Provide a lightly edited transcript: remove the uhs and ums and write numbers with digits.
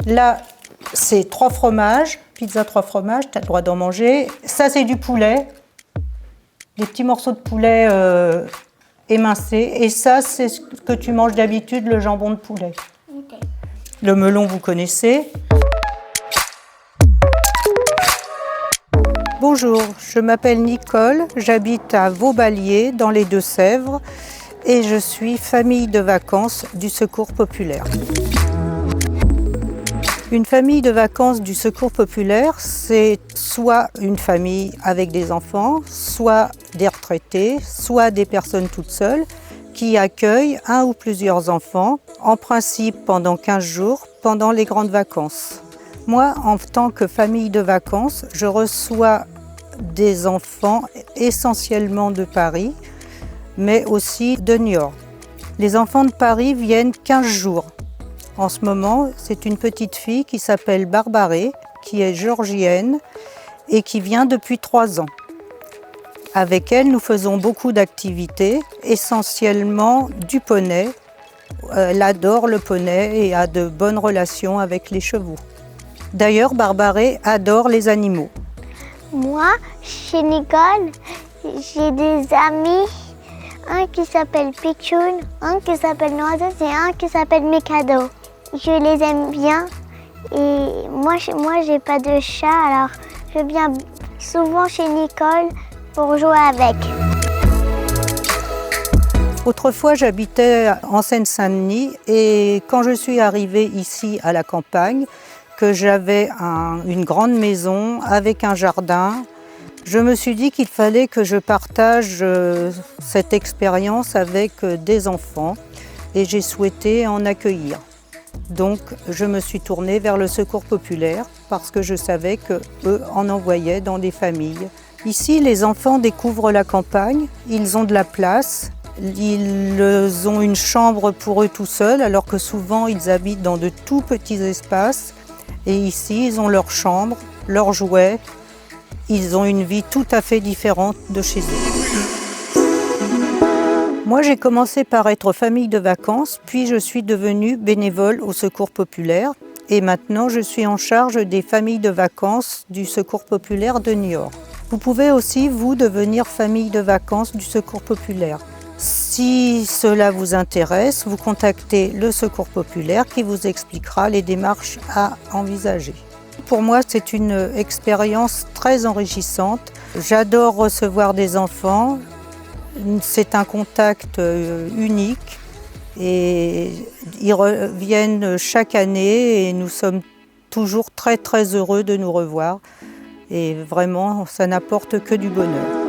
Là, c'est 3 fromages, pizza 3 fromages, tu as le droit d'en manger. Ça, c'est du poulet, des petits morceaux de poulet émincés. Et ça, c'est ce que tu manges d'habitude, le jambon de poulet. Okay. Le melon, vous connaissez. Bonjour, je m'appelle Nicole, j'habite à Vauballier, dans les Deux-Sèvres, et je suis famille de vacances du Secours populaire. Une famille de vacances du Secours populaire, c'est soit une famille avec des enfants, soit des retraités, soit des personnes toutes seules qui accueillent un ou plusieurs enfants, en principe pendant 15 jours, pendant les grandes vacances. Moi, en tant que famille de vacances, je reçois des enfants essentiellement de Paris, mais aussi de Niort. Les enfants de Paris viennent 15 jours. En ce moment, c'est une petite fille qui s'appelle Barbaré, qui est géorgienne et qui vient depuis 3 ans. Avec elle, nous faisons beaucoup d'activités, essentiellement du poney. Elle adore le poney et a de bonnes relations avec les chevaux. D'ailleurs, Barbaré adore les animaux. Moi, chez Nicole, j'ai des amis. Un qui s'appelle Pichoun, un qui s'appelle Noisette et un qui s'appelle Mikado. Je les aime bien et moi j'ai pas de chat, alors je viens souvent chez Nicole pour jouer avec. Autrefois, j'habitais en Seine-Saint-Denis et quand je suis arrivée ici à la campagne, que j'avais une grande maison avec un jardin, je me suis dit qu'il fallait que je partage cette expérience avec des enfants et j'ai souhaité en accueillir. Donc je me suis tournée vers le Secours populaire parce que je savais qu'eux en envoyaient dans des familles. Ici, les enfants découvrent la campagne, ils ont de la place, ils ont une chambre pour eux tout seuls alors que souvent ils habitent dans de tout petits espaces. Et ici, ils ont leur chambre, leurs jouets. Ils ont une vie tout à fait différente de chez eux. Moi, j'ai commencé par être famille de vacances, puis je suis devenue bénévole au Secours populaire. Et maintenant, je suis en charge des familles de vacances du Secours populaire de Niort. Vous pouvez aussi, vous, devenir famille de vacances du Secours populaire. Si cela vous intéresse, vous contactez le Secours populaire qui vous expliquera les démarches à envisager. Pour moi, c'est une expérience très enrichissante. J'adore recevoir des enfants. C'est un contact unique et ils reviennent chaque année et nous sommes toujours très très heureux de nous revoir. Et vraiment, ça n'apporte que du bonheur.